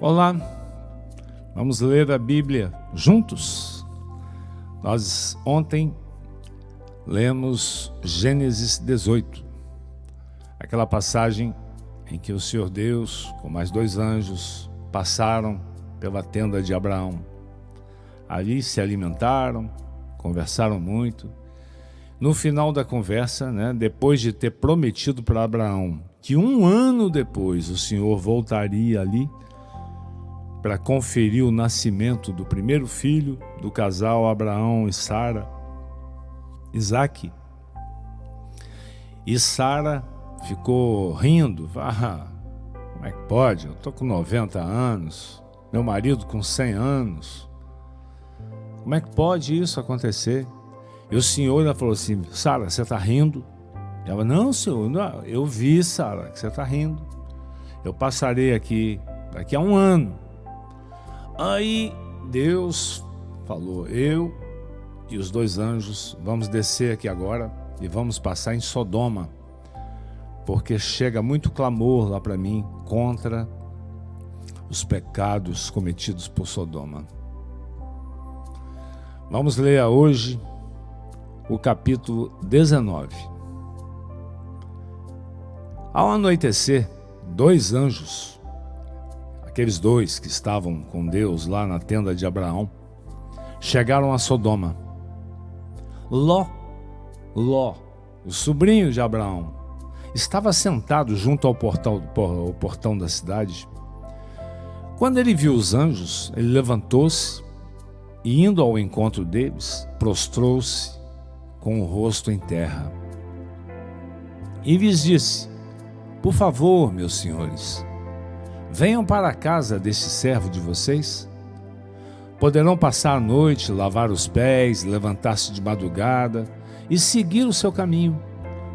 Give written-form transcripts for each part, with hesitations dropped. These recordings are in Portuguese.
Olá, vamos ler a Bíblia juntos? Nós ontem lemos Gênesis 18, aquela passagem em que o Senhor Deus, com mais 2 anjos, passaram pela tenda de Abraão. Ali se alimentaram, conversaram muito. No final da conversa, depois de ter prometido para Abraão que 1 ano depois o Senhor voltaria ali para conferir o nascimento do primeiro filho do casal Abraão e Sara, Isaque. E Sara ficou rindo. Como é que pode? Eu estou com 90 anos, meu marido com 100 anos. Como é que pode isso acontecer? E o Senhor ainda falou assim: Sara, você está rindo? Ela: não, Senhor, não, eu vi, Sara, que você está rindo. Eu passarei aqui daqui a 1 ano. Aí Deus falou: eu e os 2 anjos vamos descer aqui agora e vamos passar em Sodoma, porque chega muito clamor lá para mim contra os pecados cometidos por Sodoma. Vamos ler hoje o capítulo 19. Ao anoitecer, 2 anjos, aqueles 2 que estavam com Deus lá na tenda de Abraão, chegaram a Sodoma. Ló, o sobrinho de Abraão, estava sentado junto ao portão da cidade. Quando ele viu os anjos, ele levantou-se e, indo ao encontro deles, prostrou-se com o rosto em terra. E lhes disse: por favor, meus senhores, venham para a casa deste servo de vocês. Poderão passar a noite, lavar os pés, levantar-se de madrugada e seguir o seu caminho.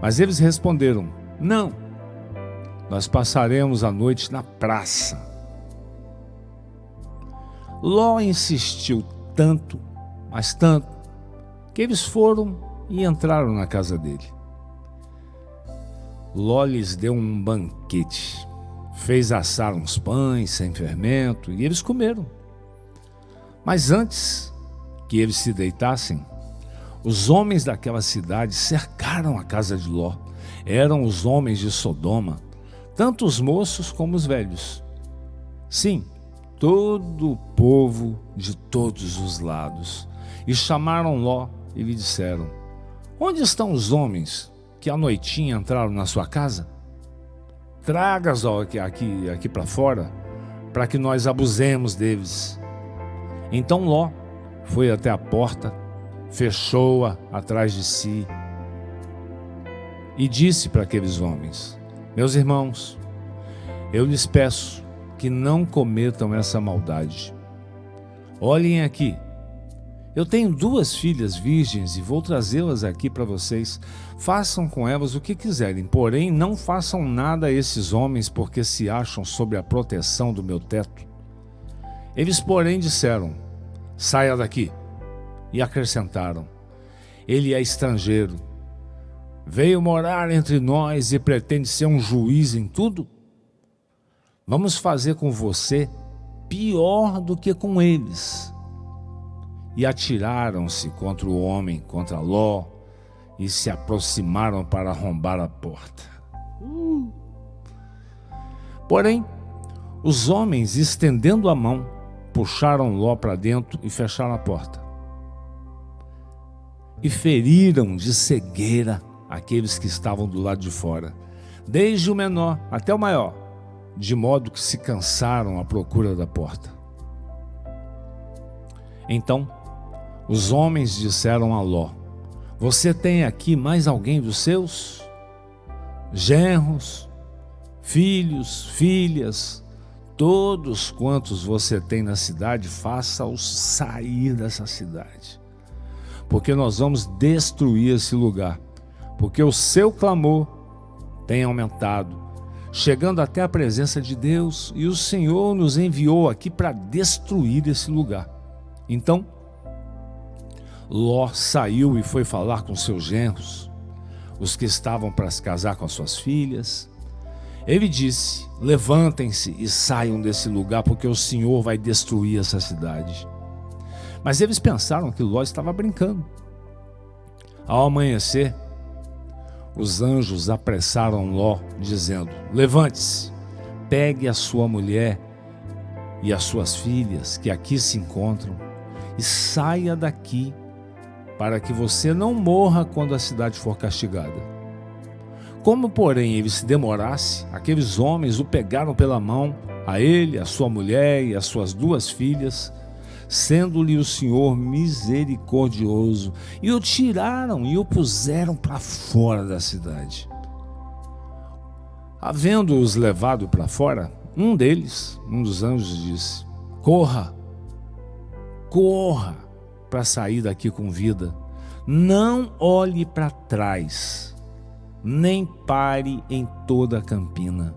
Mas eles responderam: não, nós passaremos a noite na praça. Ló insistiu tanto, mas tanto, que eles foram e entraram na casa dele. Ló lhes deu um banquete, fez assar uns pães sem fermento e eles comeram. Mas antes que eles se deitassem, os homens daquela cidade cercaram a casa de Ló. Eram os homens de Sodoma, tanto os moços como os velhos. Sim, todo o povo de todos os lados. E chamaram Ló e lhe disseram: onde estão os homens que à noitinha entraram na sua casa? Traga-os aqui para fora, para que nós abusemos deles. Então Ló foi até a porta, fechou-a atrás de si e disse para aqueles homens: meus irmãos, eu lhes peço que não cometam essa maldade. Olhem aqui, eu tenho 2 filhas virgens e vou trazê-las aqui para vocês. Façam com elas o que quiserem, porém não façam nada a esses homens, porque se acham sob a proteção do meu teto. Eles, porém, disseram: saia daqui. E acrescentaram: ele é estrangeiro, veio morar entre nós e pretende ser um juiz em tudo? Vamos fazer com você pior do que com eles. E atiraram-se contra o homem, contra Ló, e se aproximaram para arrombar a porta. Porém, os homens, estendendo a mão, puxaram Ló para dentro e fecharam a porta. E feriram de cegueira aqueles que estavam do lado de fora, desde o menor até o maior, de modo que se cansaram à procura da porta. Então, os homens disseram a Ló: você tem aqui mais alguém dos seus? Genros, filhos, filhas, todos quantos você tem na cidade, faça-os sair dessa cidade, porque nós vamos destruir esse lugar, porque o seu clamor tem aumentado, chegando até a presença de Deus, e o Senhor nos enviou aqui para destruir esse lugar. Então Ló saiu e foi falar com seus genros, os que estavam para se casar com as suas filhas. Ele disse: levantem-se e saiam desse lugar, porque o Senhor vai destruir essa cidade. Mas eles pensaram que Ló estava brincando. Ao amanhecer, os anjos apressaram Ló, dizendo: levante-se, pegue a sua mulher e as suas filhas, que aqui se encontram, e saia daqui, para que você não morra quando a cidade for castigada. Como, porém, ele se demorasse, aqueles homens o pegaram pela mão, a ele, a sua mulher e as suas 2 filhas, sendo-lhe o Senhor misericordioso, e o tiraram e o puseram para fora da cidade. Havendo-os levado para fora, um dos anjos, disse: corra para sair daqui com vida, não olhe para trás, nem pare em toda a campina,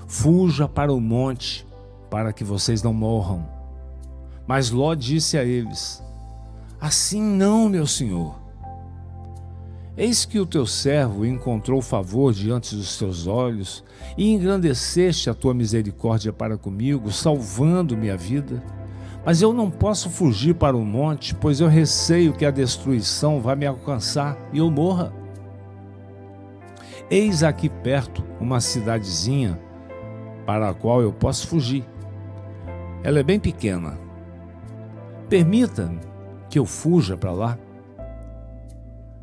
fuja para o monte, para que vocês não morram. Mas Ló disse a eles: assim não, meu senhor. Eis que o teu servo encontrou favor diante dos teus olhos, e engrandeceste a tua misericórdia para comigo, salvando-me a vida. Mas eu não posso fugir para o monte, pois eu receio que a destruição vá me alcançar e eu morra. Eis aqui perto uma cidadezinha para a qual eu posso fugir. Ela é bem pequena. Permita-me que eu fuja para lá.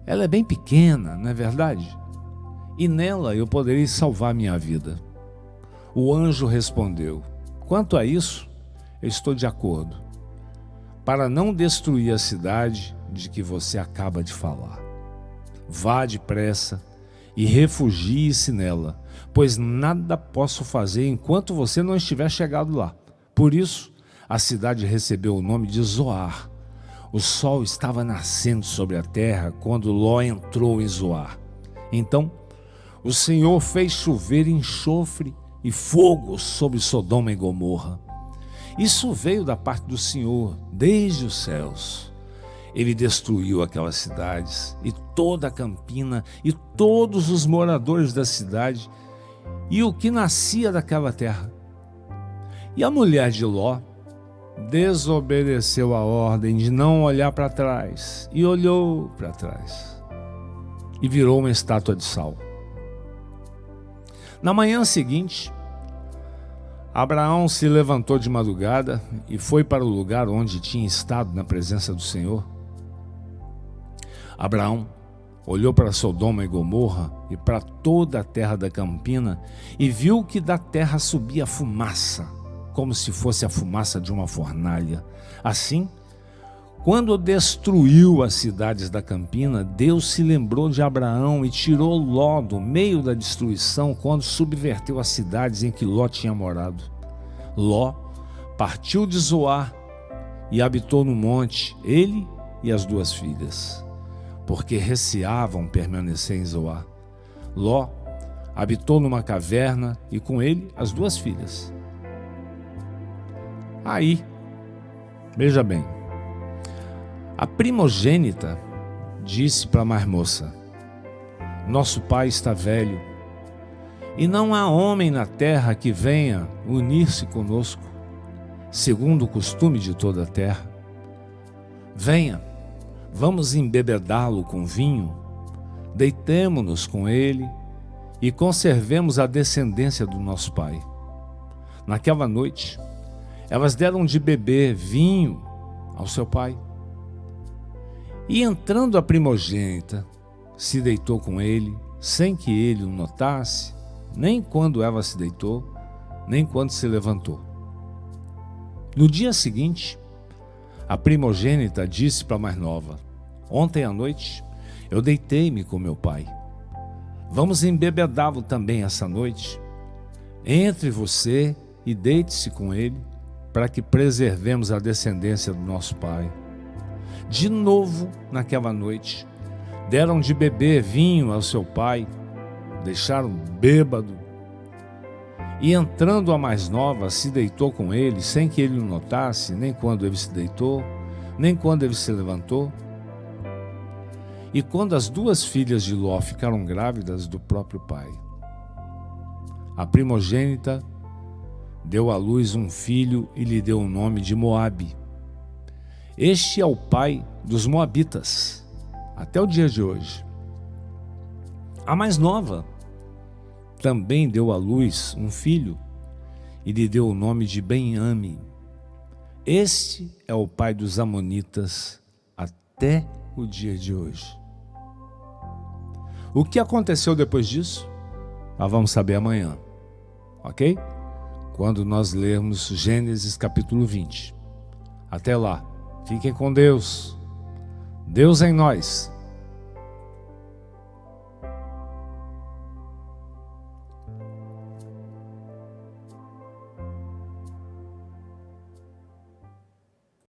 Ela é bem pequena, não é verdade? E nela eu poderei salvar minha vida. O anjo respondeu: quanto a isso, eu estou de acordo, para não destruir a cidade de que você acaba de falar. Vá depressa e refugie-se nela, pois nada posso fazer enquanto você não estiver chegado lá. Por isso, a cidade recebeu o nome de Zoar. O sol estava nascendo sobre a terra quando Ló entrou em Zoar. Então, o Senhor fez chover enxofre e fogo sobre Sodoma e Gomorra. Isso veio da parte do Senhor, desde os céus. Ele destruiu aquelas cidades e toda a campina e todos os moradores da cidade e o que nascia daquela terra. E a mulher de Ló desobedeceu a ordem de não olhar para trás e olhou para trás e virou uma estátua de sal. Na manhã seguinte, Abraão se levantou de madrugada e foi para o lugar onde tinha estado na presença do Senhor. Abraão olhou para Sodoma e Gomorra e para toda a terra da campina e viu que da terra subia fumaça, como se fosse a fumaça de uma fornalha. Assim, quando destruiu as cidades da campina, Deus se lembrou de Abraão e tirou Ló do meio da destruição quando subverteu as cidades em que Ló tinha morado. Ló partiu de Zoar e habitou no monte, ele e as 2 filhas, porque receavam permanecer em Zoar. Ló habitou numa caverna e com ele as 2 filhas. Aí, veja bem, a primogênita disse para a mais moça: nosso pai está velho e não há homem na terra que venha unir-se conosco, segundo o costume de toda a terra. Venha, vamos embebedá-lo com vinho, deitemo-nos com ele e conservemos a descendência do nosso pai. Naquela noite, elas deram de beber vinho ao seu pai. E entrando a primogênita, se deitou com ele, sem que ele o notasse, nem quando ela se deitou, nem quando se levantou. No dia seguinte, a primogênita disse para a mais nova: ontem à noite eu deitei-me com meu pai. Vamos embebedá-lo também essa noite. Entre você e deite-se com ele, para que preservemos a descendência do nosso pai. De novo, naquela noite, deram de beber vinho ao seu pai, deixaram bêbado. E entrando a mais nova, se deitou com ele, sem que ele o notasse, nem quando ele se deitou, nem quando ele se levantou. E quando as 2 filhas de Ló ficaram grávidas do próprio pai, a primogênita, deu à luz um filho e lhe deu o nome de Moabe. Este é o pai dos moabitas, até o dia de hoje. A mais nova também deu à luz um filho e lhe deu o nome de Ben-Ami. Este é o pai dos amonitas até o dia de hoje. O que aconteceu depois disso? Nós vamos saber amanhã, ok? Quando nós lermos Gênesis capítulo 20. Até lá, fiquem com Deus. Deus em nós.